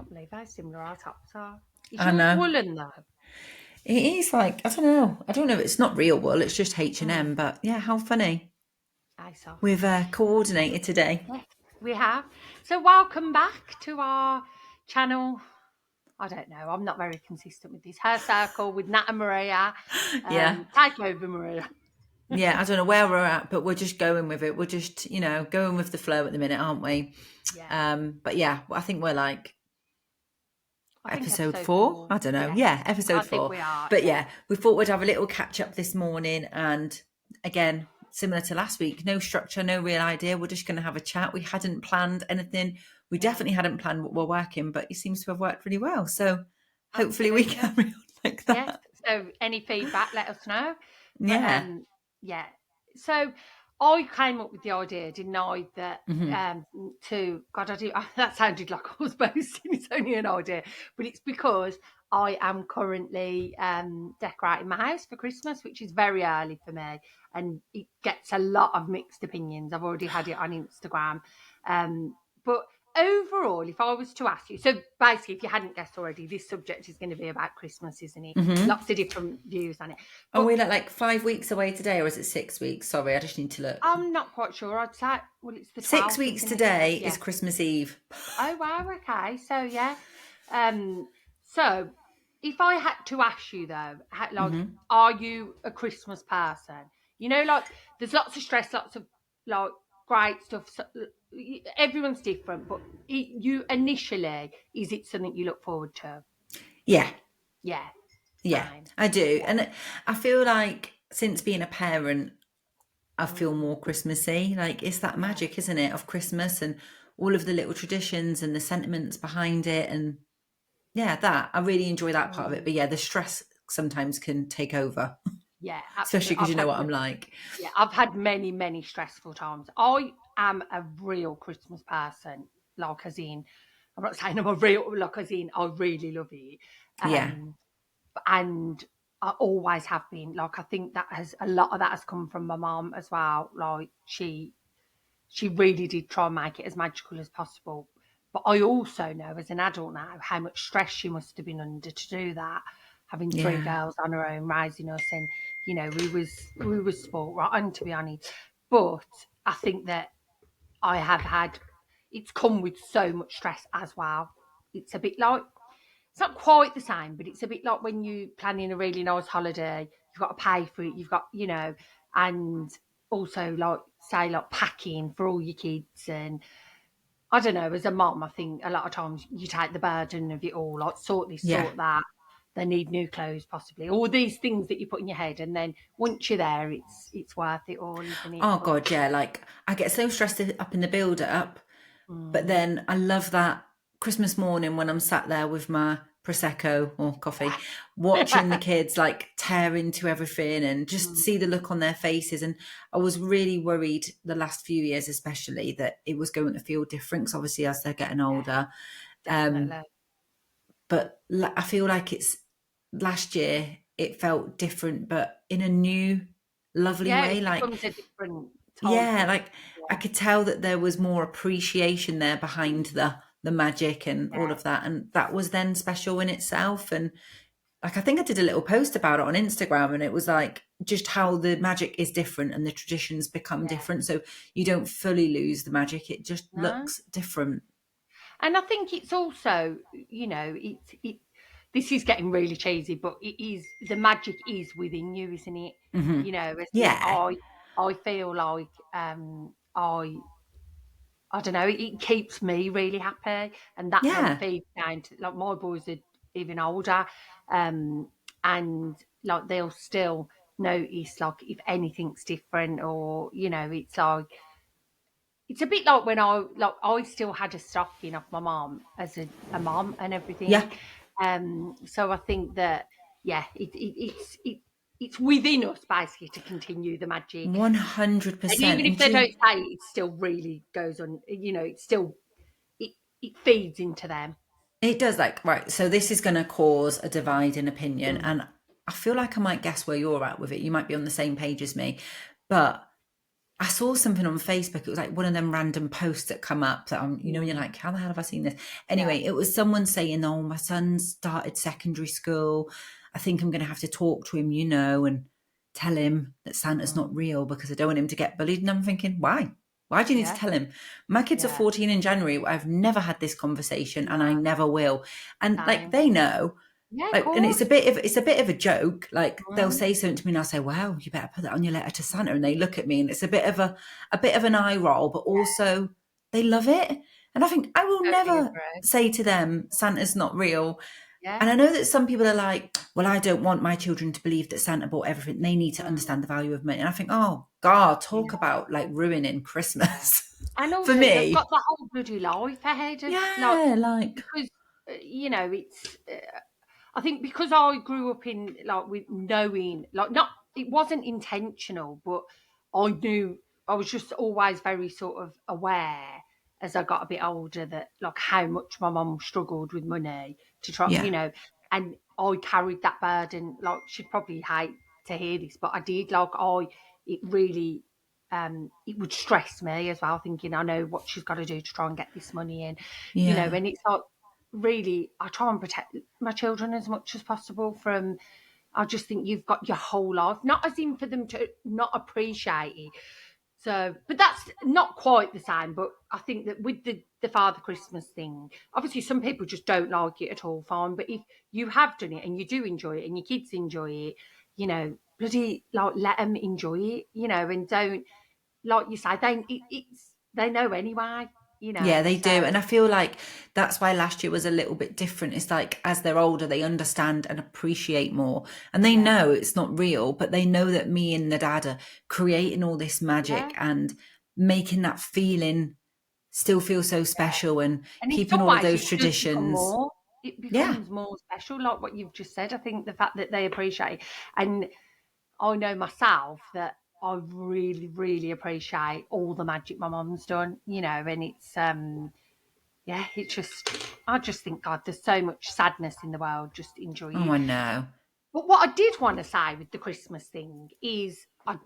can't believe how similar our tops are. Is I yours know. woolen though? It is like, I don't know. I don't know. It's not real wool. It's just H&M. Mm. But yeah, how funny. I saw. We've coordinated today. Yes, we have. So welcome back to our channel. I don't know. I'm not very consistent with this. Hair Circle with Nat and Maria. Yeah. Take over, Maria. Yeah, I don't know where we're at, but we're just going with it. We're just, going with the flow at the minute, aren't we? Yeah. But yeah, I think we're like I think episode episode 4. 4. I don't know. Yes. Yeah, I episode think 4. we are. But Yeah. yeah, we thought we'd have a little catch up this morning. And again, similar to last week, no structure, no real idea. We're just going to have a chat. We hadn't planned anything. We definitely hadn't planned what we're working, but it seems to have worked really well. So hopefully we carry on like that. Yes. So any feedback, let us know. But Yeah. yeah. So I came up with the idea, didn't I, that that sounded like I was boasting, it's only an idea. But it's because I am currently decorating my house for Christmas, which is very early for me. And it gets a lot of mixed opinions. I've already had it on Instagram. But overall, if I was to ask you, so basically, if you hadn't guessed already, this subject is going to be about Christmas, isn't it? Lots of different views on it. Are we like 5 weeks away today, or is it 6 weeks? Sorry, I just need to look. I'm not quite sure. I'd say, well, it's the 12th. 6 weeks today is Christmas Eve. Oh, wow. Okay. So, yeah. So, if I had to ask you, though, are you a Christmas person? Like, there's lots of stress, lots of, like, great stuff. So, everyone's different, but you initially, is it something you look forward to? Yeah. Yeah. Yeah, I do. And I feel like since being a parent, I feel more Christmassy. Like it's that magic, isn't it, of Christmas and all of the little traditions and the sentiments behind it. And yeah, that I really enjoy that part of it. But yeah, the stress sometimes can take over. Yeah, especially because you know what I'm like. Yeah, I've had many, many stressful times. I am a real Christmas person, like as in, I'm not saying I'm a real, like as in, I really love it. Yeah. And I always have been. Like, I think a lot of that has come from my mom as well. Like, she really did try and make it as magical as possible. But I also know as an adult now how much stress she must have been under to do that, having 3 girls on her own, raising us, and we was spoiled, right? And to be honest, but I think that I have had, it's come with so much stress as well. It's a bit like, it's not quite the same, but it's a bit like when you're planning a really nice holiday, you've got to pay for it, you've got, and also like say like packing for all your kids. And I don't know, as a mom, I think a lot of times you take the burden of it all, like sort this, sort that. They need new clothes, possibly. All these things that you put in your head, and then once you're there, it's worth it all, isn't it? Oh God, yeah. Like I get so stressed up in the build up, but then I love that Christmas morning when I'm sat there with my Prosecco or coffee, watching the kids like tear into everything and just see the look on their faces. And I was really worried the last few years, especially, that it was going to feel different because obviously as they're getting older. Definitely. But I feel like it's last year it felt different, but in a new, lovely way. It Like, becomes a different yeah, like I could tell that there was more appreciation there behind the magic and all of that, and that was then special in itself. And like I think I did a little post about it on Instagram, and it was like just how the magic is different and the traditions become different, so you don't fully lose the magic, it just looks different. And I think it's also, this is getting really cheesy, but it is, the magic is within you, isn't it? I feel like I don't know, it keeps me really happy, and that then feeds down to, like, my boys are even older, and like they'll still notice like if anything's different, or it's like, it's a bit like when I still had a stocking off my mom as a mom and everything. So I think that it's within us basically to continue the magic. 100%. And even if they don't say it, it still really goes on. It's still, it feeds into them. It does. Like, right, so this is going to cause a divide in opinion, and I feel like I might guess where you're at with it. You might be on the same page as me, but I saw something on Facebook. It was like one of them random posts that come up that I'm, you're Mm, like, how the hell have I seen this? yeah. Anyway, it was someone saying, oh, my son started secondary school. I think I'm going to have to talk to him, and tell him that Santa's not Mm, real because I don't want him to get bullied. And I'm thinking, why? Why do you need to yeah. tell him? My kids are Yeah. 14 in January. I've never had this conversation and I No. never will. And like, Same. they know, Yeah, of like, and course. it's a bit of a joke. Like they'll Mm, say something to me and I'll say, wow, you better put that on your letter to Santa. And they look at me and it's a bit of an eye roll, but also they love it. And I think I will totally never agree. say to them, Santa's not real. Yeah. And I know that some people are like, well, I don't want my children to believe that Santa bought everything. They need to Mm, understand the value of money. And I think, oh God, talk yeah. about like ruining Yeah. Christmas And for also, they've got me. the whole bloody life ahead of, like, Yeah, like, because, it's, I think because I grew up in, like, with knowing, like, not, it wasn't intentional, but I knew, I was just always very sort of aware as I got a bit older that, like, how much my mum struggled with money to try, yeah, and I carried that burden. Like, she'd probably hate to hear this, but I did. Like, it really, it would stress me as well, thinking I know what she's got to do to try and get this money in, yeah, and it's like, really, I try and protect my children as much as possible from. I just think you've got your whole life, not as in for them to not appreciate it. So, but that's not quite the same. But I think that with the Father Christmas thing, obviously some people just don't like it at all. Fine, but if you have done it and you do enjoy it and your kids enjoy it, bloody, like, let them enjoy it, and don't, like you say, they know anyway, yeah, they So do. And I feel like that's why last year was a little bit different. It's like as they're older, they understand and appreciate more. And they yeah, know it's not real, but they know that me and the dad are creating all this magic yeah. and making that feeling still feel so special and And in keeping some all of ways, those it does become traditions. more. It Yeah. becomes more special, like what you've just said. I think the fact that they appreciate, and I know myself that I really, really appreciate all the magic my mum's done. And it's yeah, it's just, I just think, God, there's so much sadness in the world. Just enjoy Oh, it. I know. But what I did want to say with the Christmas thing is I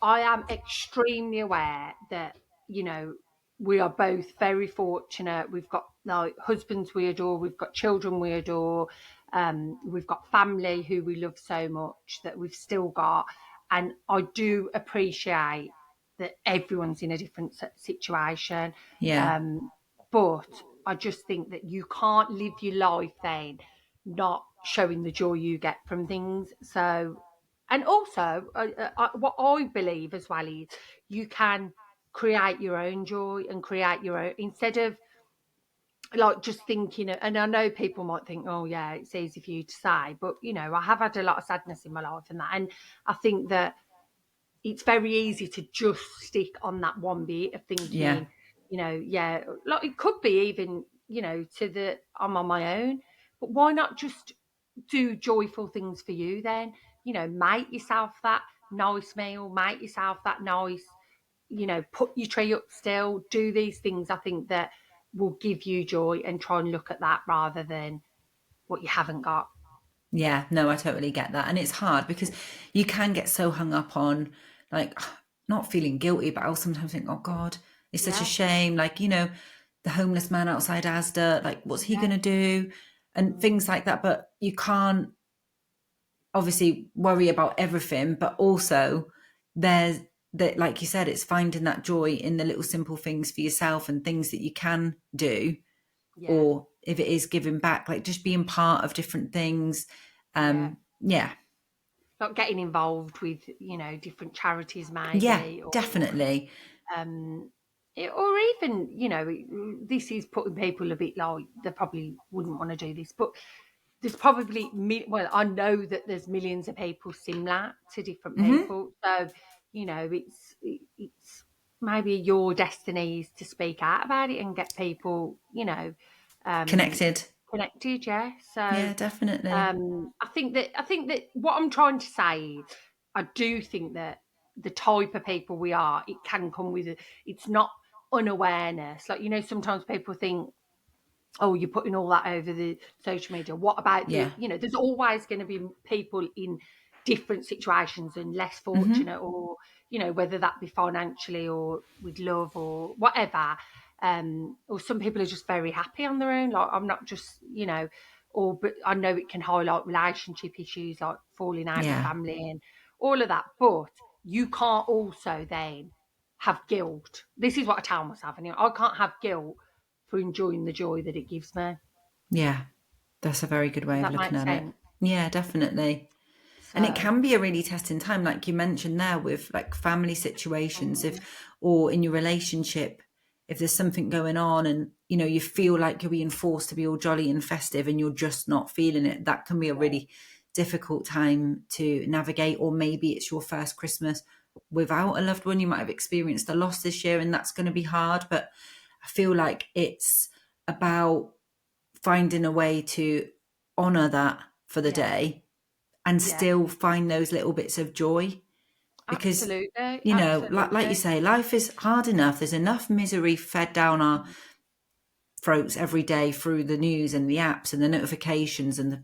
am extremely aware that, you know, we are both very fortunate. We've got, like, husbands we adore, we've got children we adore, we've got family who we love so much that we've still got. And I do appreciate that everyone's in a different situation. Yeah. Um, but I just think that you can't live your life then not showing the joy you get from things. So, and also, what I believe as well is you can create your own joy and create your own, instead of, like, just thinking. And I know people might think, oh yeah, it's easy for you to say, but I have had a lot of sadness in my life, and I think that it's very easy to just stick on that one bit of Yeah. thinking, yeah, like, it could be even, to the I'm on my own, but why not just do joyful things for you then? Make yourself that nice meal, make yourself that nice, put your tree up still, do these things. I think that will give you joy, and try and look at that rather than what you haven't got. Yeah, no, I totally get that. And it's hard because you can get so hung up on like not feeling guilty, but I'll sometimes think, oh God, it's such a Yeah, shame. Like, the homeless man outside Asda, like, what's he yeah, going to do? And mm, things like that. But you can't obviously worry about everything, but also there's that, like you said, it's finding that joy in the little simple things for yourself and things that you can do, yeah, or if it is giving back, like just being part of different things. yeah. Yeah, Not getting involved with, different charities yeah, maybe, or definitely. um or even, this is putting people a bit, like, they probably wouldn't want to do this, but there's probably well, I know that there's millions of people similar to different Hmm. people. So, it's maybe your destiny is to speak out about it and get people, um Connected. connected. Yeah. So, Yeah, definitely. I think that what I'm trying to say is, I do think that the type of people we are, it can come with it's not unawareness. Like, sometimes people think, oh, you're putting all that over the social media. What about Yeah, there's always going to be people in. different situations and less fortunate, or whether that be financially or with love or whatever. Or some people are just very happy on their own. Like, I'm not just, or but I know it can highlight relationship issues like falling out with Yeah. family and all of that. But you can't also then have guilt. This is what I tell myself, and I can't have guilt for enjoying the joy that it gives me. Yeah. That's a very good way Does of that looking make at it. sense? Yeah, definitely. And it So, can be a really testing time, like you mentioned there, with like family situations, if mm, or in your relationship, if there's something going on and you feel like you're being forced to be all jolly and festive and you're just not feeling it, that can be a yeah, really difficult time to navigate. Or maybe it's your first Christmas without a loved one. You might have experienced a loss this year and that's going to be hard. But I feel like it's about finding a way to honor that for the yeah, day and yeah, still find those little bits of joy, because absolutely, like you absolutely. say, life is hard enough. There's enough misery fed down our throats every day through the news and the apps and the notifications and the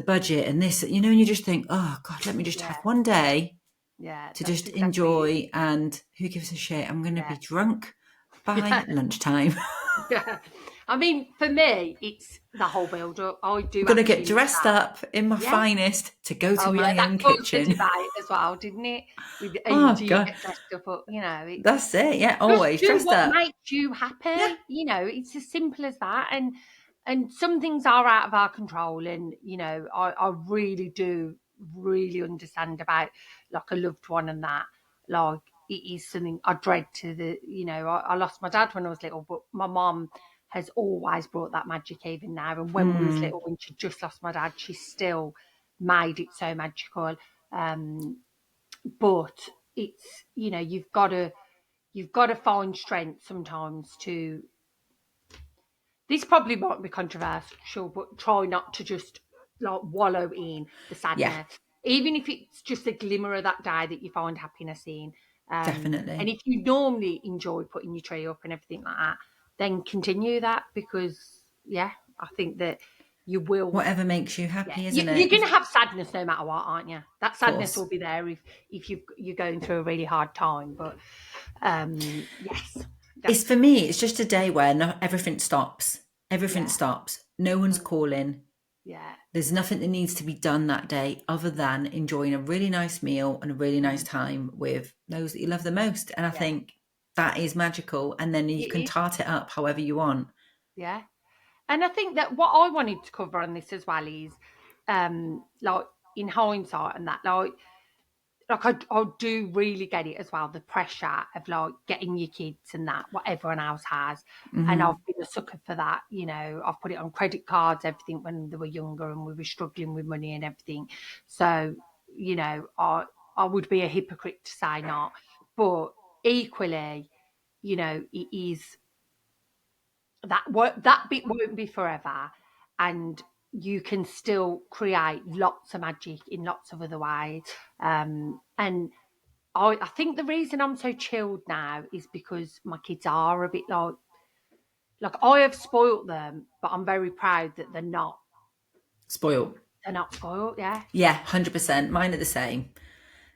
budget and this, and you just think, oh god, let me just have Yeah, one day yeah, to that's just exactly it. enjoy, and who gives a shit, I'm going to Yeah, be drunk by yeah, lunchtime. yeah. I mean, for me, it's the whole build up. I I'm do going to get absolutely dressed that. up in my Yeah. finest to go to Oh, yeah, my that own caused the kitchen. debate as well, didn't it? With Oh do you god, get dressed up or, it's that's it. Yeah, just always do dressed what up. makes you Yeah. happy. It's as simple as that. And some things are out of our control. And, I really do really understand about like a loved one and that. Like, it is something I dread to I lost my dad when I was little, but my mom has always brought that magic even now. And when we was little, when she just lost my dad, she still made it so magical. Um, but it's you've got to find strength sometimes to. This probably might be controversial, but try not to just like wallow in the Yeah, sadness, even if it's just a glimmer of that day that you find happiness in. And definitely. if you normally enjoy putting your tree up and everything like that, then continue that, because yeah, I think that you will. Whatever makes you Yeah, happy, isn't you're it? going to have sadness no matter what, aren't you? That Of sadness course. will be there if you're going through a really hard time. But yes, It's that's for me, it's just a day where everything stops. Everything yeah, stops. No one's mm, calling. yeah, There's nothing that needs to be done that day other than enjoying a really nice meal and a really nice mm, time with those that you love the most. And I yeah. think that is magical. And then you It can is, tart it up however you want. yeah. And I think that what I wanted to cover on this as well is, like in hindsight and that, I do really get it as well, the pressure of like getting your kids and that, what everyone else has. And I've Hmm. been a sucker for that. I've put it on credit cards, everything when they were younger and we were struggling with money and everything. So, I would be a hypocrite to say not. But equally, it is that bit won't be forever, and you can still create lots of magic in lots of other ways. And I think the reason I'm so chilled now is because my kids are a bit like I have spoilt them, but I'm very proud that Spoiled. they're not spoilt. Yeah, Yeah, 100%. Mine are the same.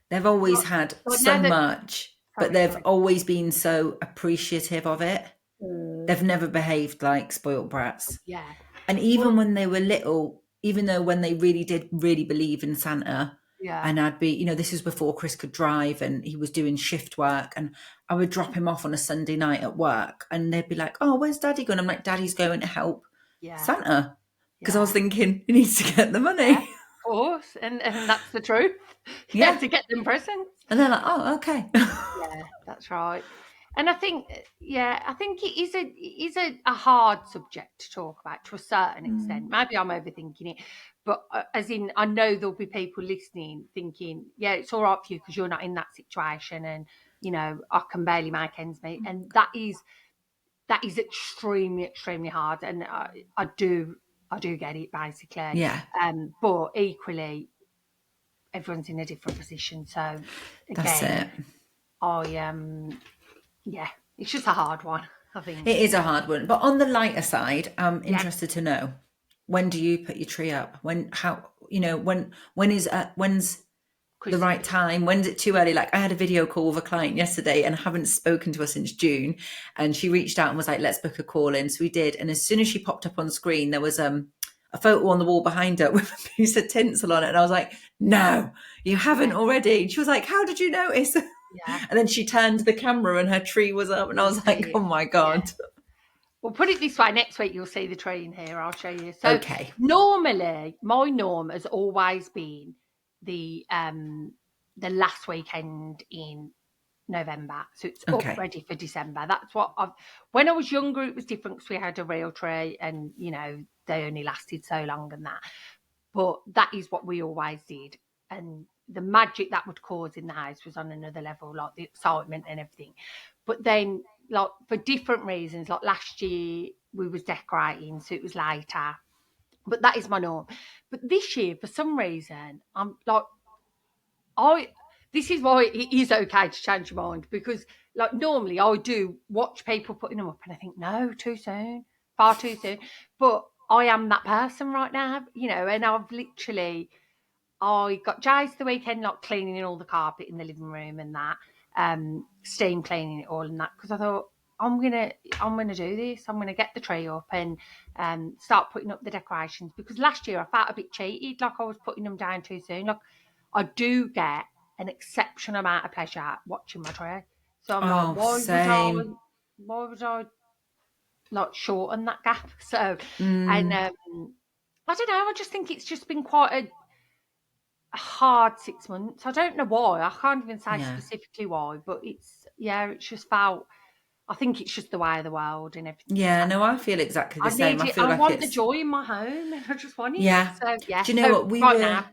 They've always like, had like so now that much, but sorry, they've sorry. always been so appreciative of it. Mm, They've never behaved like spoiled brats. yeah, And well, even when they were little, even though when they really did really believe in Santa, yeah, and I'd be, this was before Chris could drive and he was doing shift work, and I would drop him off on a Sunday night at work and they'd be like, oh, where's daddy going? I'm like, daddy's going to help yeah, Santa. Because I was yeah. thinking, he needs to get the Yeah, money. of course, and that's the truth. Yeah, Yeah. to get them presents. And they're like, oh, okay. Yeah, that's right. And I think, yeah, I think it is a hard subject to talk about to a certain extent. Mm. Maybe I'm overthinking it, but as in, I know there'll be people listening thinking, yeah, it's all right for you because you're not in that situation, and I can barely make ends meet, and that is extremely, extremely hard, and I do get it basically. Yeah, But equally, everyone's in a different position. So that's again, it. yeah, it's just a hard one, I think. It is a hard one. But on the lighter side, I'm Yeah. interested to know, when do you put your tree up? How when's the right Christmas. time? When's it too early? Like I had a video call with a client yesterday and haven't spoken to her since June. And she reached out and was like, let's book a call in. So we did. And as soon as she popped up on screen, there was a photo on the wall behind her with a piece of tinsel on it. And I was like, no, you haven't Yeah, already. And she was like, how did you notice? yeah. And then she turned the camera and her tree was up. And I You'll was like, see oh it. my Yeah. God. Well, put it this way, next week you'll see the tree in here. I'll show you. So Okay. normally my norm has always been the last weekend in November. So it's up Okay. ready for December. That's what when I was younger it was different because we had a real tree and they only lasted so long and that. But that is what we always did. And the magic that would cause in the house was on another level, like the excitement and everything. But then, like for different reasons, like last year we was decorating, so it was later. But that is my norm. But this year, for some reason, I'm like, I. This is why it is okay to change your mind because, like, normally I do watch people putting them up and I think, no, too soon, far too soon. But I am that person right now, and I've literally I got Jay's the weekend, like cleaning all the carpet in the living room and that, steam cleaning it all and that, because I thought I'm gonna do this. I'm gonna get the tree up and start putting up the decorations because last year I felt a bit cheated, like I was putting them down too soon. Like I do get an exceptional amount of pleasure watching my tree, so I'm like, Oh, same. why would I like shorten that gap? So, and Mm, I don't know. I just think it's just been quite a hard 6 months. I don't know why. I can't even say yeah. specifically why, but it's just felt. I think it's just the way of the world and everything that's Yeah, no, happening. I feel exactly the I same. need I it. feel I like want the it's, joy in my home, and I just want it. yeah. So yeah. Do you know So what? right now,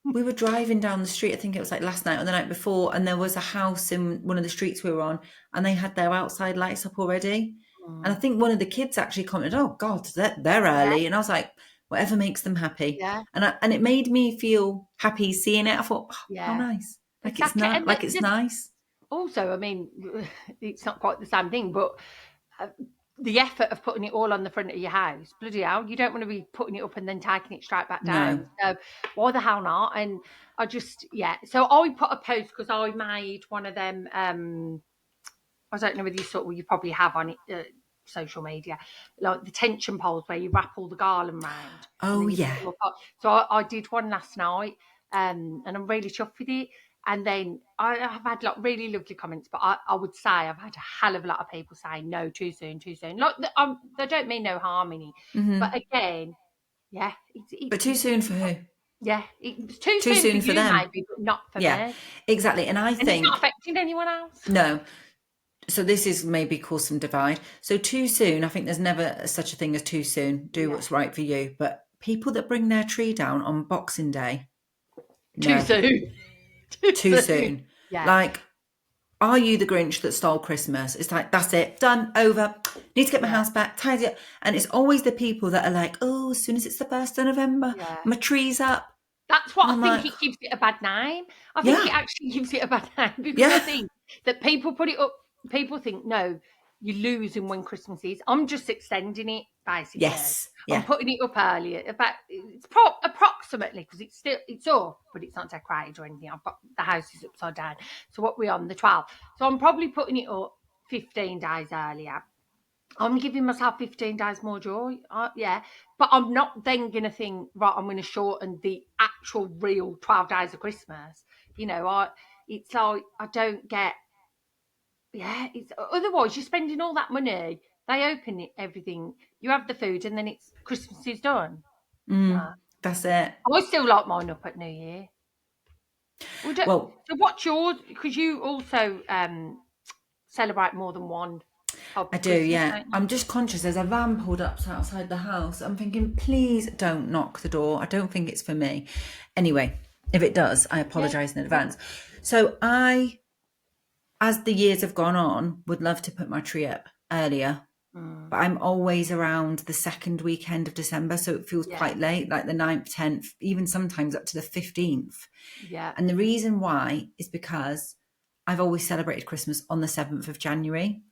We were driving down the street, I think it was like last night or the night before, and there was a house in one of the streets we were on, and they had their outside lights up already. And I mm, think one of the kids actually commented, "Oh God, they're yeah, early," and I was like, "Whatever makes them happy," yeah, and it made me feel happy seeing it. I thought, oh, "How yeah, nice! Like it's exactly. not And like it's nice." also, I mean, it's not quite the same thing, but uh, the effort of putting it all on the front of your house, bloody hell, you don't want to be putting it up and then taking it straight back No. down. So why the hell not? And yeah. So I put a post because I made one of them. I don't know whether you probably have on it. Social media, like the tension poles where you wrap all the garland round and Oh then you put yeah. them up. So I did one last night, and I'm really chuffed with it. And then I've had like really lovely comments, but I would say I've had a hell of a lot of people saying no, too soon, too soon. Like they don't mean no harm in it, but Hmm. again, yeah, But too soon for who? yeah, it's too Too soon for soon for you them. maybe, but not for Yeah, me, exactly. And I and it's not think affecting anyone else. no. So this is maybe cause some divide. So too soon, I think there's never such a thing as too soon. Do Yeah, what's right for you. But people that bring their tree down on Boxing Day, too no, soon, too too soon. soon. Yeah, Like, are you the Grinch that stole Christmas? It's like, that's it, done, over. Need to get my yeah. house back, tidy up. And it's always the people that are like, oh, as soon as it's the 1st of November, Yeah. my tree's up. That's what And I I'm think like, it gives it a bad name. I think it yeah, actually gives it a bad name because I yeah, think that people put it up, people think, no, you're losing when Christmas is. I'm just extending it, basically. yes, I'm yeah. putting it up earlier. About it's approximately because it's up, but it's not decorated or anything. I've got the house is upside down. So what we're on the 12th. So I'm probably putting it up 15 days earlier. I'm giving myself 15 days more joy. Yeah. But I'm not then going to think, right, I'm going to shorten the actual real 12 days of Christmas. It's like, I don't get, yeah, it's otherwise you're spending all that money. They open it, everything, you have the food, and then it's Christmas is done. No. That's it. I still like mine up at New Year. We don't, Well, so what's yours? Because you also celebrate more than one type I of do, Christmas, yeah. don't you? I'm just conscious there's a van pulled up outside the house. I'm thinking, please don't knock the door. I don't think it's for me. Anyway, if it does, I Yeah. apologise in advance. So as the years have gone on, would love to put my tree up earlier, Mm, but I'm always around the second weekend of December. So it feels yeah. quite late, like the 9th, 10th, even sometimes up to the 15th. Yeah. And the reason why is because I've always celebrated Christmas on the 7th of January.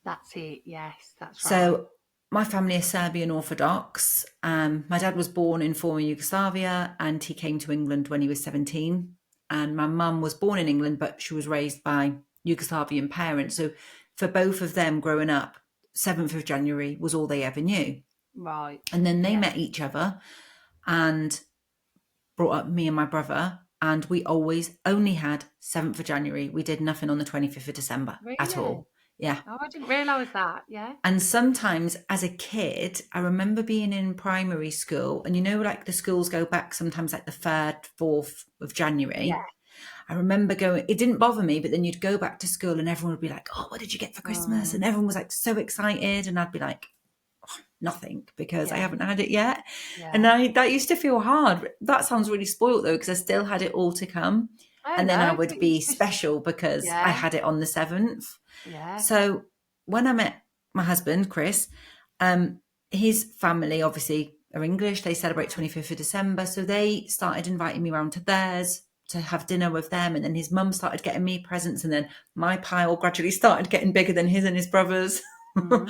That's it. Yes, that's right. So my family is Serbian Orthodox. My dad was born in former Yugoslavia and he came to England when he was 17. And my mum was born in England, but she was raised by Yugoslavian parents. So for both of them growing up, 7th of January was all they ever knew. Right. And then they Yeah. met each other and brought up me and my brother. And we always only had 7th of January. We did nothing on the 25th of December at Really? all. Yeah. Oh, I didn't realise that. Yeah. And sometimes as a kid, I remember being in primary school, and like the schools go back sometimes like the 3rd, 4th of Yeah. January. I remember going, it didn't bother me, but then you'd go back to school and everyone would be like, oh, what did you get for Christmas? And Mm, everyone was like so excited. And I'd be like, nothing because I yeah. haven't had it yet. And Yeah. that used to feel hard. That sounds really spoiled though, because I still had it all to come. Oh And then I no, would be it's just special because I yeah. had it on the 7th. Yeah. So when I met my husband, Chris, his family obviously are English. They celebrate 25th of December. So they started inviting me around to theirs to have dinner with them. And then his mum started getting me presents. And then my pile gradually started getting bigger than his and his brother's. Mm,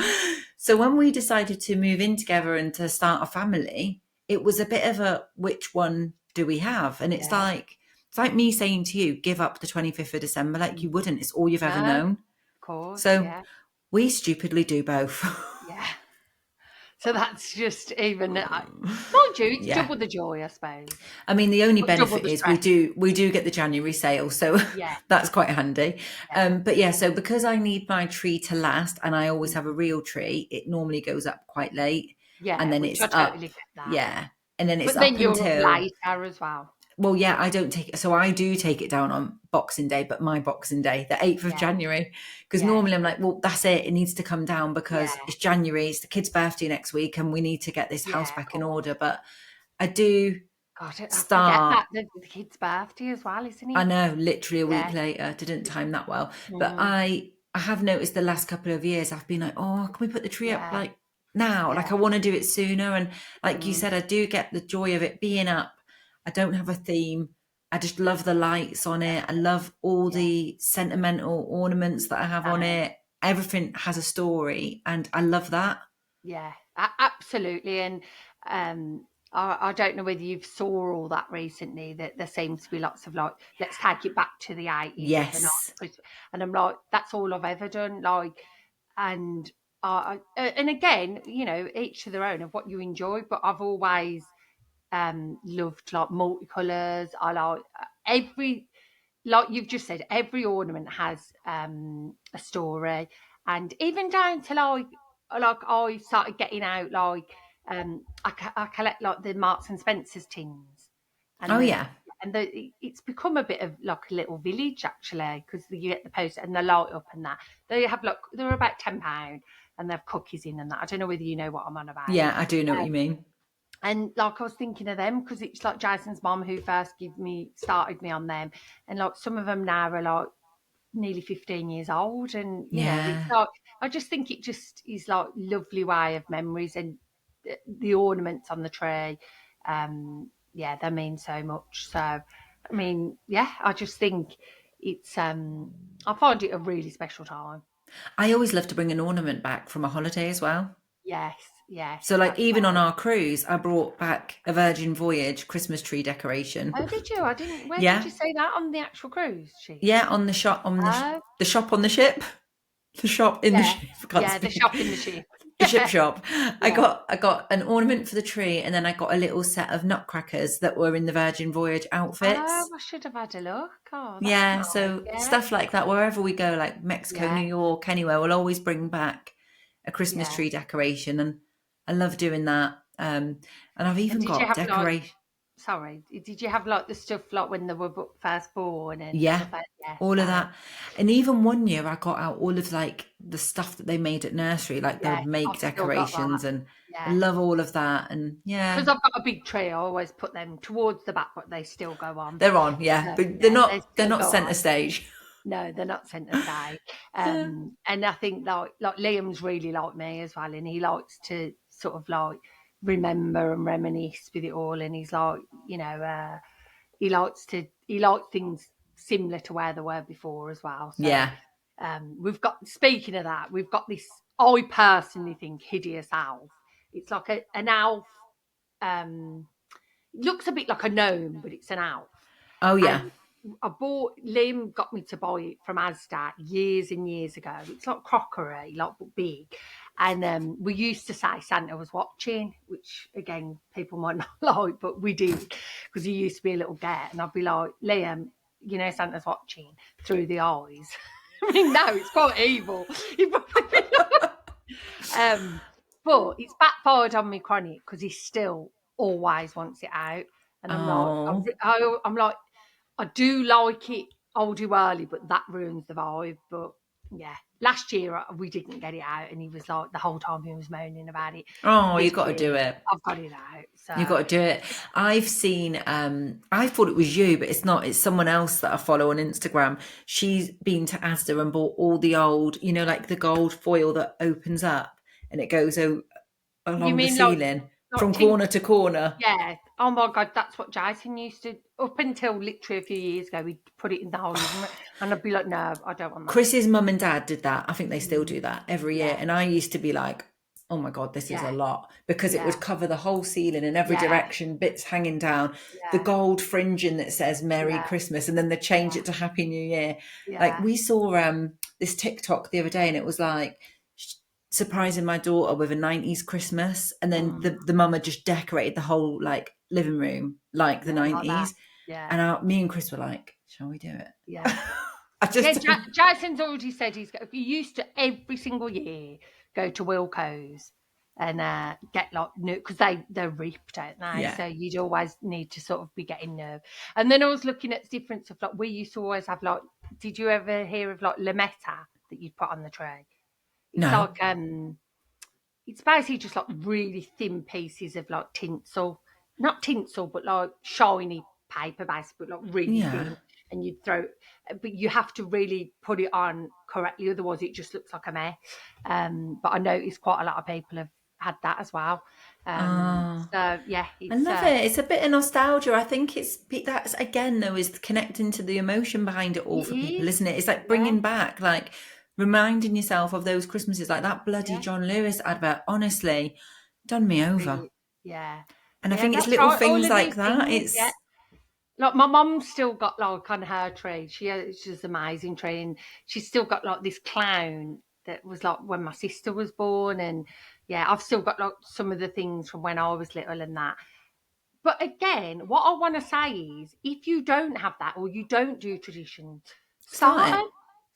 So when we decided to move in together and to start a family, it was a bit of a which one do we have? And yeah. it's like me saying to you, give up the 25th of December. Like you Mm. wouldn't. It's all you've ever No, of known. course. So Yeah. we stupidly do both. Yeah. So that's just even mind you, it's Yeah. double the joy, I suppose. I mean, the only But double benefit the is stress. we do get the January sale, so Yeah. that's quite handy. Yeah. But yeah, so because I need my tree to last, and I always have a Mm. real tree, it normally goes up quite late, and Yeah, then which it's I totally up. get that. Yeah, and then it's But then up you're up until later as well. well, yeah, I don't take it. So I do take it down on Boxing Day, but my Boxing Day, the 8th of Yeah. January, because Yeah. normally I'm like, well, that's it. It needs to come down because Yeah. it's January, it's the kid's birthday next week, and we need to get this house Yeah, of back in course. order. But I do God, I forget start, that the kid's birthday as well, isn't I it? know, literally a week Yeah. later, didn't time that well. But Mm, I have noticed the last couple of years, I've been like, oh, can we put the tree up yeah. like now? Yeah. Like I want to do it sooner. And like you Mm, said, I do get the joy of it being up. I don't have a theme. I just love the lights on it. I love all yeah. the sentimental ornaments that I have I on know. it. Everything has a story, and I love that. Yeah, absolutely. And I don't know whether you saw all that recently. That there seems to be lots of like, let's take it back to the 80s of the night Yes. Christmas. And I'm like, that's all I've ever done. Like, and and again, each to their own of what you enjoy. But I've always loved like multicolours. I like every like you've just said, every ornament has a story, and even down to like I started getting out like I collect like the Marks and Spencers tins, Oh and yeah. it's become a bit of like a little village actually because you get the post and the light up and that they have like they're about £10 and they have cookies in and that. I don't know whether you know what I'm on about. Yeah, I do know what you mean. And like I was thinking of them because it's like Jason's mom who first started me on them, and like some of them now are like nearly 15 years old, and it's Yeah. like I just think it just is like lovely way of memories and the ornaments on the tree. Yeah, they mean so much. So, I mean, yeah, I just think it's I find it a really special time. I always love to bring an ornament back from a holiday as well. Yes, yes, So, like, that's even on right. our cruise, I brought back a Virgin Voyage Christmas tree decoration. Oh, did you? I didn't. Where did Yeah, you say that on the actual cruise ship? yeah, on the shop Oh, the shop on the ship, the shop in the yeah. ship. I can't Yeah, the speak. shop in the ship. The ship shop. Yeah. I got an ornament for the tree, and then I got a little set of nutcrackers that were in the Virgin Voyage Oh, outfits. I should have had a look. Oh, that's Yeah, nice. so Yeah. stuff like that, wherever we go, like Mexico, New Yeah. York, anywhere, we'll always bring back a Christmas Yeah. tree decoration, and I love doing that. And I've And even did you got have like, decoration. sorry, did you have like the stuff like when they were first born and Yeah, stuff like that? all of Yeah. that. And even one year I got out all of like the stuff that they made at nursery, like the Yeah. make I've still got that. decorations, and I Yeah. love all of that. And Because yeah, I've got a big tree, I always put them towards the back, but they still go on. they're on, yeah. So, But yeah, they they're still not go centre on. stage. No, they're not centre stage. And I think like Liam's really like me as well, and he likes to sort of like remember and reminisce with it all. And he's like, he likes things similar to where they were before as well. So Yeah. we've got speaking of that, we've got this. I personally think hideous elf. It's like an elf. It looks a bit like a gnome, but it's an elf. Oh yeah. And Liam got me to buy it from Asda years and years ago. It's like crockery, like but big. And we used to say Santa was watching, which again people might not like, but we did because he used to be a little get, and I'd be like, Liam, you know Santa's watching through the eyes. I mean, no, it's quite evil. He'd probably be um, but it's backfired on me chronic because he still always wants it out, and I'm like, Oh. I'm like, I do like it. I'll do early, but that ruins the vibe. But yeah, last year we didn't get it out, and he was like the whole time he was moaning about it. Oh, you This got to do year it. I've got it out, You got so to do it. I've seen, I thought it was you, but it's not. It's someone else that I follow on Instagram. She's been to Asda and bought all the old, like the gold foil that opens up and it goes you along the mean ceiling like from tint? corner to corner. Yeah. Oh my god, that's what Jason used to. Up until literally a few years ago, he'd put it in the whole living room, and I'd be like, no, I don't want that. Chris's mum and dad did that. I think they still do Mm, that every year. yeah, And I used to be like, oh my God, this is a yeah, lot because it yeah, would cover the whole ceiling in every yeah, direction, bits hanging down, the yeah, gold fringing that says Merry yeah, Christmas, and then they change it to Happy New Year. Like yeah. we saw this TikTok the other day and it was like surprising my daughter with a 90s Christmas. And then Mm, the mum had just decorated the whole like living room like the yeah, like that. 90s. Yeah, And me and Chris were like, shall we do it? yeah. I Yeah, just don't. Jason's already said he used to every single year go to Wilco's and get like new because they're ripped, don't they? Yeah. So you'd always need to sort of be getting new. And then I was looking at the difference of like we used to always have like. Did you ever hear of like lametta that you'd put on the tray? It's No. like it's basically just like really thin pieces of like tinsel, not tinsel, but like shiny paper, basically, but like really Yeah. thin. And you'd throw, but you have to really put it on correctly, otherwise it just looks like a mess. But I noticed quite a lot of people have had that as well. Oh, So yeah, I it's love it. It's a bit of nostalgia. I think that's again though is connecting to the emotion behind it it all for people, is, isn't it? It's like yeah, bringing back, like reminding yourself of those Christmases, like that bloody yeah, John Lewis advert. Honestly, done me over. really, yeah, And I yeah. think it's That's little right. All things of like these that. things, yeah. It's Like my mum's still got like on her tree. She's amazing tree, and she's still got like this clown that was like when my sister was born, and yeah, I've still got like some of the things from when I was little and that. But again, what I want to say is, if you don't have that or you don't do traditions, start start it. them.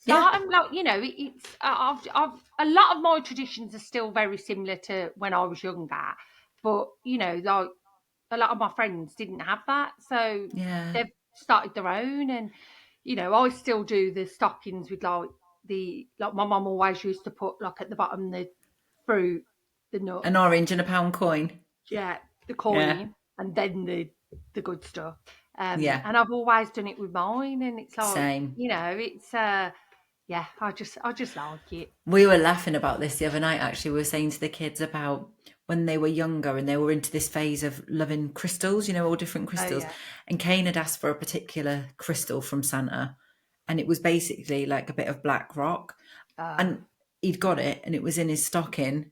Yeah. Start them. Like it's a lot of my traditions are still very similar to when I was younger, but like a lot of my friends didn't have that, so Yeah. they've started their own. And I still do the stockings with like my mum always used to put like at the bottom the fruit, the An nuts, orange and a pound coin. yeah, the Yeah. coin, and then the good stuff. Yeah. And I've always done it with mine, and it's like Same. it's yeah, I just like it. We were laughing about this the other night, actually. We were saying to the kids about when they were younger and they were into this phase of loving crystals, all different Oh crystals. yeah. And Kane had asked for a particular crystal from Santa, and it was basically like a bit of black rock. uh, And he'd got it, and it was in his stocking.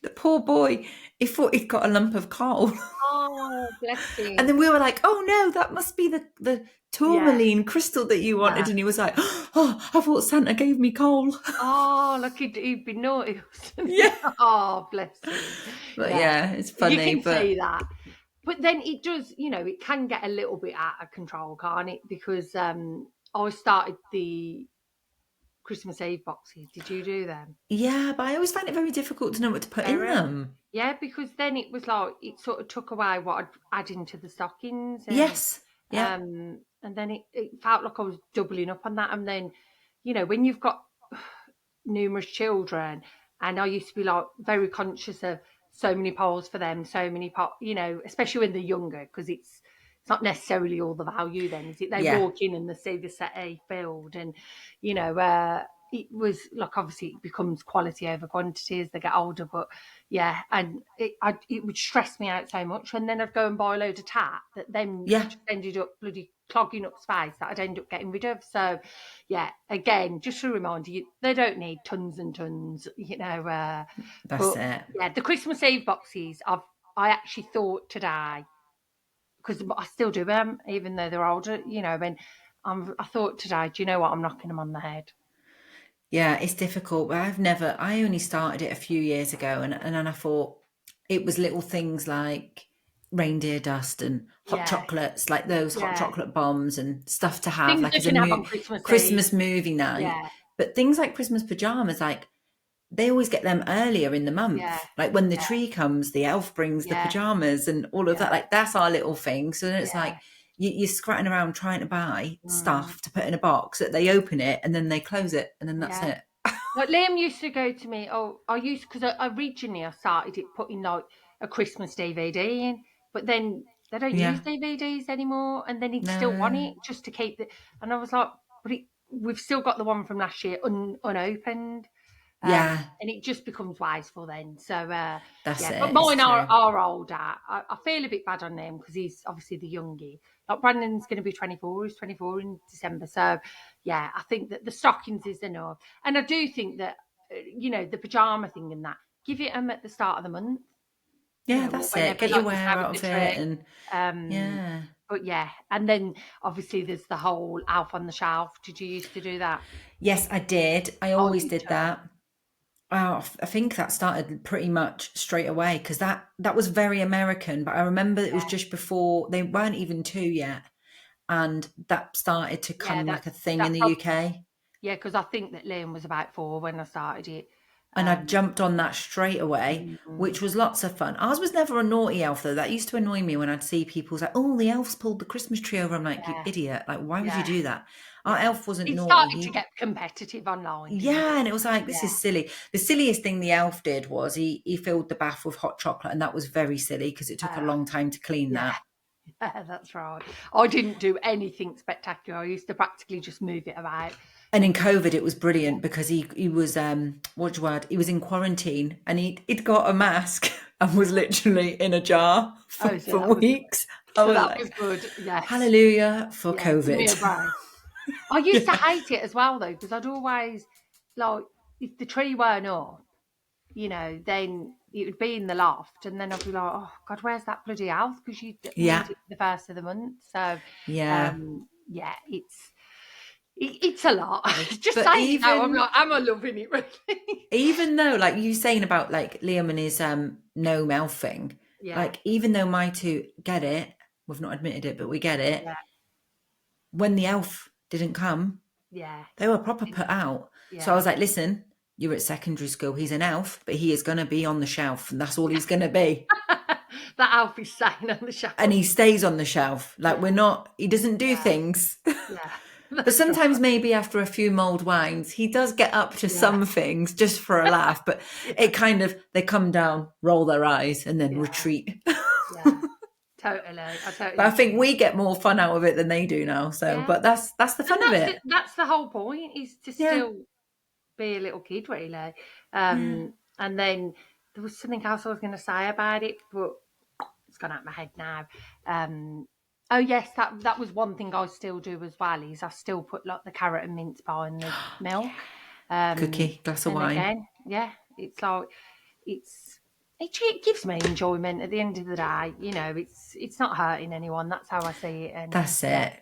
The poor boy, he thought he'd got a lump of coal. oh, bless And him. then we were like, oh no, that must be the Yeah, tourmaline crystal that you no. wanted. And he was like, oh, I thought Santa gave me coal. Oh, look, he'd be naughty, wasn't Yeah. he? Oh, bless him. But Yeah, yeah, it's you funny. can see But that. But then it does, it can get a little bit out of control, can't it? Because I started the Christmas Eve boxes. Did you do them? yeah, but I always find it very difficult to know what to put in Very. them. Yeah, because then it was like it sort of took away what I'd add into the stockings, Yes. Yeah. and then it felt like I was doubling up on that. And then, when you've got numerous children, and I used to be like very conscious of so many poles for them, so many especially when they're younger, because it's not necessarily all the value then, is it? They Yeah. walk in and they see the settee filled, and it was like, obviously it becomes quality over quantity as they get older, but yeah, and it would stress me out so much, and then I'd go and buy a load of tat that then Yeah, just ended up bloody clogging up space that I'd end up getting rid of. So yeah, again, just a reminder, they don't need tons and tons, that's but it. yeah, the Christmas Eve boxes, I actually thought today, because I still do them, even though they're older, I thought today, do you know what? I'm knocking them on the head. Yeah, it's difficult, but I only started it a few years ago, and then I thought it was little things like reindeer dust and hot Yeah, chocolates, like those hot yeah. chocolate bombs and stuff to have, Things like they as a can have on Christmas Eve. Christmas movie night. Yeah, But things like Christmas pajamas, like they always get them earlier in the yeah, month. Like when the yeah, tree comes, the elf brings the yeah, pajamas and all of yeah, that. Like that's our little thing. So then it's like yeah. you're scratching around trying to buy Mm, stuff to put in a box that they open it and then they close it and then that's yeah. it. Like Liam used to go to me. Oh, I used, because originally I started it putting like a Christmas DVD in, but then they don't use Yeah. DVDs anymore, and then he'd still want No. it just to keep the. And I was like, but we've still got the one from last year unopened. Yeah, And it just becomes wasteful then. So that's yeah, but it. It's mine are, true. are older. I feel a bit bad on him because he's obviously the youngie. Like Brandon's going to be 24. He's 24 in December. So yeah, I think that the stockings is enough, and I do think that the pajama thing and that, give it them at the start of the month. Yeah, Or that's it. whenever, Get your like you say wear with out the of it tree. and Um, yeah. but yeah, and then obviously there's the whole Alf on the Shelf. Did you used to do that? Yes, I did. I I always did did too. that. I think that started pretty much straight away because that was very American. But I remember it was Yeah, just before they weren't even two yet, and that started to yeah, come that like a thing in that the probably. UK. Yeah, because I think that Liam was about 4 when I started it. And I Um, jumped on that straight away, mm, which was lots of fun. Ours was never a naughty elf though. That used to annoy me when I'd see people say, "Oh, the elf's pulled the Christmas tree over." I'm like, "You yeah, idiot! Like, why would you yeah, do that?" Our yeah. elf wasn't It naughty. started to He get competitive online, didn't Yeah, it? and it was like, this Yeah, is silly. The silliest thing the elf did was he filled the bath with hot chocolate, and that was very silly because it took a uh, long time to clean yeah, that. yeah, that's right. I didn't do anything spectacular. I used to practically just move it about. And in COVID, it was brilliant because he was what's the word? He was in quarantine and he'd got a mask and was literally in a jar Oh, for weeks. I so was that like, was good. Yes, hallelujah for yeah. Give me a COVID. break. I used to Yeah, hate it as well though, because I'd always, like, if the tree weren't up, then it would be in the loft, and then I'd be like, "Oh God, where's that bloody house?" Because you need yeah, it the first of the month. So, yeah. yeah, it's a lot. Just But saying it now, I'm like, am I loving it really? even though like you saying about like Liam and his gnome elf thing, Yeah, like even though my two get it, we've not admitted it, but we get it. yeah, When the elf didn't come, yeah, they were proper put out. So I yeah. was like, listen, you're at secondary school. He's an elf, but he is going to be on the shelf, and that's all he's going to be. That Alfie's staying on the And shelf. he stays on the shelf. Like Yeah, we're not. He doesn't do things. yeah, But that's right. sometimes maybe after a few mulled wines, he does get up to Yeah, some things just for a laugh. But yeah, it kind of they come down, roll their eyes, and then yeah, retreat. yeah. Totally, I But I totally think agree. we get more fun out of it than they do now. So, Yeah, but that's the and fun of it. that's the whole point, is to Yeah, still be a little kid, really. yeah. And then there was something else I was going to say about it, but it's gone out of my head now. Um, oh yes, that was one thing I still do as well. Is I still put like the carrot and mince pie in the milk. Um, Cookie, glass of and wine. again, yeah, it's like it's. It gives me enjoyment at the end of the day. It's not hurting anyone. That's how I see it. And That's yeah, it.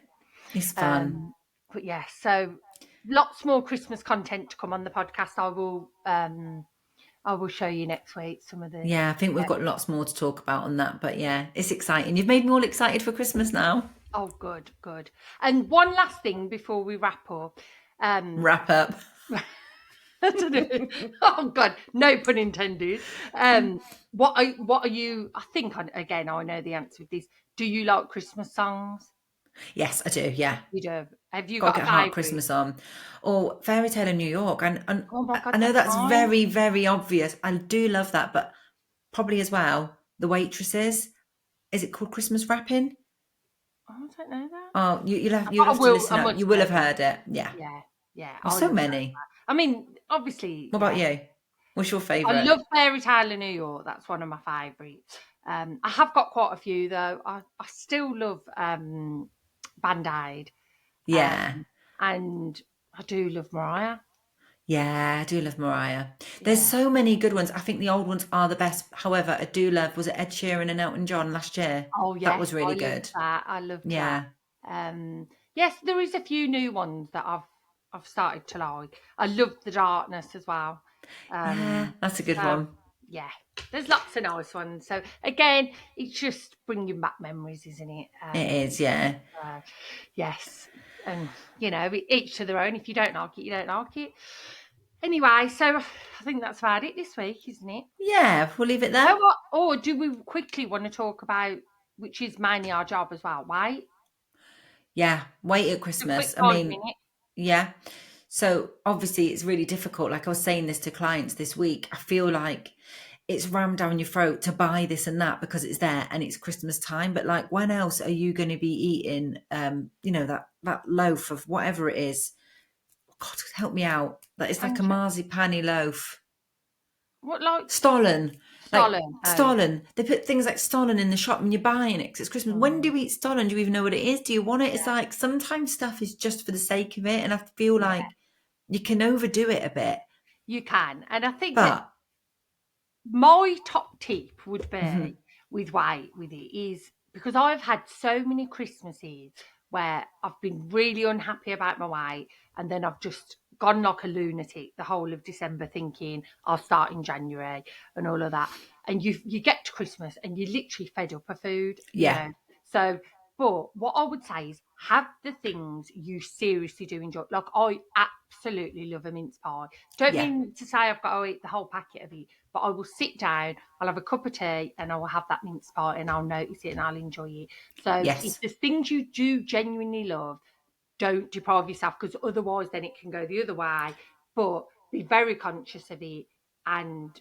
It's fun. um, but yeah, so lots more Christmas content to come on the podcast. I will show you next week some of the. Yeah, I think we've got lots more to talk about on that. But yeah, it's exciting. You've made me all excited for Christmas now. Oh, good, good. And one last thing before we wrap up. Um, Wrap up. oh God, no pun intended. What are you? I think again I know the answer with this. Do you like Christmas songs? Yes, I do. Yeah. You do. Have you Got to got a get Heart favourite? Christmas on. Or Fairy Tale in New York. And Oh my God, I know that's that's mine. very, very obvious. I do love that. But probably as well, The Waitresses. Is it called Christmas Wrapping? Oh, I don't know that. Oh, you'll have But you'll have to listen I up. must You will know have that. heard it. Yeah. Yeah, yeah. There's I so love that. many. I mean, obviously, What about yeah. you? What's your I favourite? love Fairy Tale in New York. That's one of my favourites. I have got quite a few though. I still love Band Aid, Yeah. and I do love Mariah. Yeah, I do love Mariah. There's Yeah. so many good ones. I think the old ones are the best. However, I do love, was it Ed Sheeran and Elton John last year? Oh That yes, was I really loved good. that. I loved that. Yeah. Yes, there is a few new ones that I've started to like. I love The Darkness as well. Yeah, that's a good So one. yeah, there's lots of nice ones. So again, it's just bringing back memories, isn't it? It is, yeah. Uh, yes, and each to their own. If you don't like it, you don't like it. Anyway, so I think that's about it this week, isn't it? Yeah, we'll leave it Oh, there. what? Or do we quickly want to talk about, which is mainly our job as well? Wait, Yeah, wait at just a quick Christmas. I five mean, minute. yeah. So obviously it's really difficult. Like I was saying this to clients this week, I feel like it's rammed down your throat to buy this and that because it's there and it's Christmas time. But like, when else are you going to be eating, that loaf of whatever it is? God, help me out. That is like a Pancake. marzipan loaf. What like Stollen. Like Stollen? Oh yeah, Stollen. They put things like Stollen in the shop and you're buying it because it's Christmas. When do mm, you eat Stollen? Do you even know what it is? Do you want it? It's yeah, like sometimes stuff is just for the sake of it. And I feel yeah. like you can overdo it a bit. You can, and I think that But my top tip would mhm, be with why with it is because I've had so many Christmases where I've been really unhappy about my weight, and then I've just gone like a lunatic the whole of December thinking I'll start in January and all of that. And you get to Christmas and you're literally fed up of food. yeah, So, but what I would say is have the things you seriously do enjoy. Like I absolutely love a mince pie. Don't yeah, mean to say I've got to eat the whole packet of it, but I will sit down, I'll have a cup of tea, and I will have that mince pie, and I'll notice it and I'll enjoy it. So if yes, there's things you do genuinely love, don't deprive yourself because otherwise then it can go the other way. But be very conscious of it and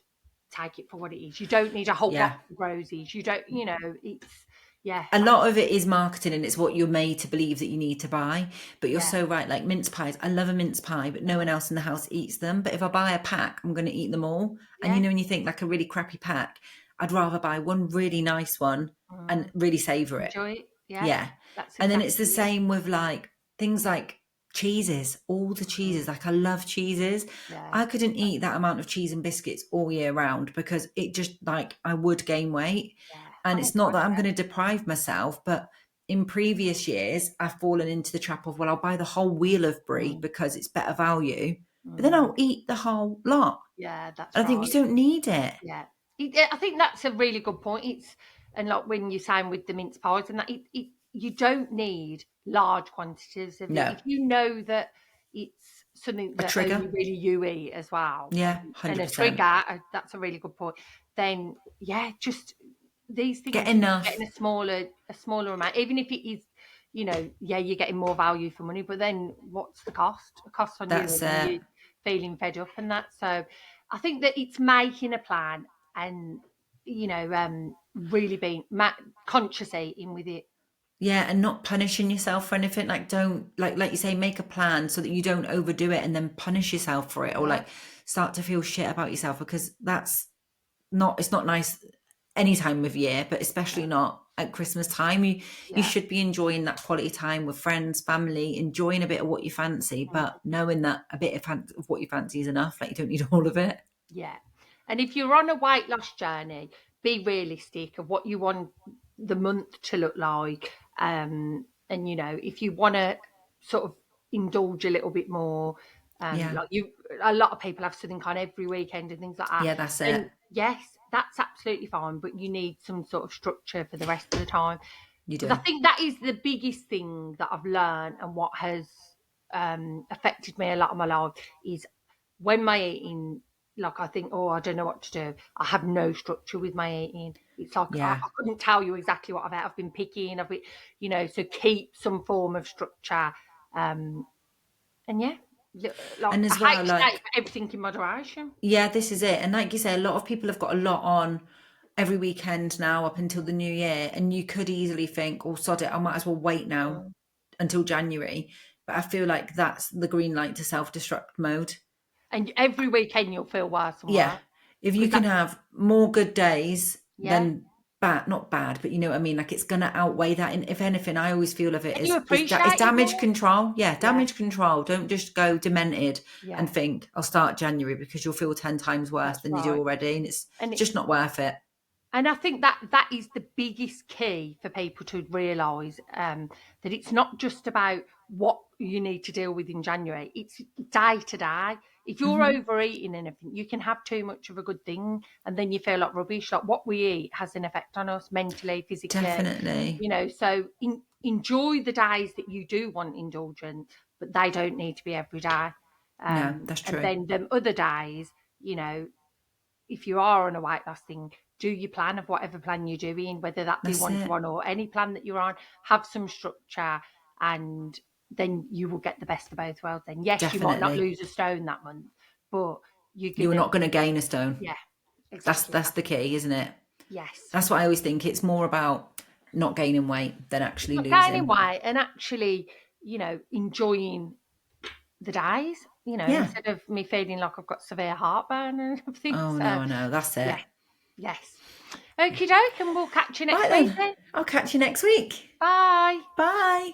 take it for what it is. You don't need a whole yeah. box of roses. You don't, it's yeah, A lot of it is marketing and it's what you're made to believe that you need to buy. But you're yeah, so right. Like mince pies, I love a mince pie, but no one else in the house eats them. But if I buy a pack, I'm going to eat them all. And yeah. when you think like a really crappy pack, I'd rather buy one really nice one and Mm. really savor it. Enjoy it. Yeah, Yeah. that's And then it's exactly the it. same with like things like cheeses, all the Mm. cheeses. Like I love cheeses. Yeah, I couldn't eat that amount of cheese and biscuits all year round because it just like I would gain weight. yeah. And Oh it's not God, that I'm going to deprive myself, but in previous years, I've fallen into the trap of, well, I'll buy the whole wheel of yeah. brie because it's better value, but then Mm. I'll eat the whole lot. Yeah, that's And I think you right. don't need it. Yeah. I think that's a really good point. It's and like when you're saying with the mince pies and that you don't need large quantities of it. No, If you know that it's something a that trigger. only really you eat as well, Yeah, and a 100%. trigger, that's a really good point. Then yeah, just these Get things you're just enough. getting a smaller amount, even if it is, yeah, you're getting more value for money, but then what's the cost? The cost on you, That's and then it. you feeling fed up and that. So I think that it's making a plan and really being conscious eating with it. Yeah, and not punishing yourself for anything. Like don't like you say, make a plan so that you don't overdo it and then punish yourself for it or Yeah, like start to feel shit about yourself because that's not it's not nice any time of year, but especially not at Christmas time. You yeah, should be enjoying that quality time with friends, family, enjoying a bit of what you fancy, but mm, knowing that a bit of what you fancy is enough. Like you don't need all of it. yeah. And if you're on a weight loss journey, be realistic of what you want the month to look like. And if you want to sort of indulge a little bit more, Yeah. like a lot of people have something on every weekend and things like that. Yeah, that's it. And yes, that's absolutely fine, but you need some sort of structure for the rest of the time. You Because I do. think that is the biggest thing that I've learned and what has affected me a lot of my life is when my eating, like I think, oh, I don't know what to do. I have no structure with my eating. It's like I Yeah. couldn't tell you exactly what I've been picking. So keep some form of structure. Um, and yeah, like And I as hate well, to say it, like but everything in moderation. yeah, this is it. And like you say, a lot of people have got a lot on every weekend now up until the new year. And you could easily think, oh, sod it, I might as well wait now Mm. until January. But I feel like that's the green light to self destruct mode. And every weekend you'll feel worse and Yeah. worse If you because can that's, have more good days yeah. than bad, not bad, but you know what I mean? Like it's going to outweigh that. And if anything, I always feel of it And you is appreciate it damage more. control. Yeah. Yeah, Damage control. Don't just go demented and yeah, think I'll start January because you'll feel 10 times worse that's than you do right. already. And it's And just not worth it. And I think that that is the biggest key for people to realise, that it's not just about what you need to deal with in January. It's day to day. If you're Hmm. overeating anything, you can have too much of a good thing, and then you feel like rubbish. Like what we eat has an effect on us mentally, physically. Definitely. So enjoy the days that you do want indulgence, but they don't need to be every day. No, that's And true. then the other days, you know, if you are on a weight loss thing, do your plan of whatever plan you're doing, whether that be That's one to it. one or any plan that you're on, have some structure, and then you will get the best of both worlds. Then, yes, you might not Definitely. lose a stone that month, but you're You're gonna, not going to gain a stone. yeah, That's exactly that's that. the key, isn't it? Yes. That's what I always think. It's more about not gaining weight than actually Not gaining losing. weight and actually, enjoying the days, Yeah. instead of me feeling like I've got severe heartburn and everything. Oh no, So, I know. That's it. yeah, yes. Okie doke, and we'll catch you Right next week then. then. I'll catch you next week. Bye. Bye.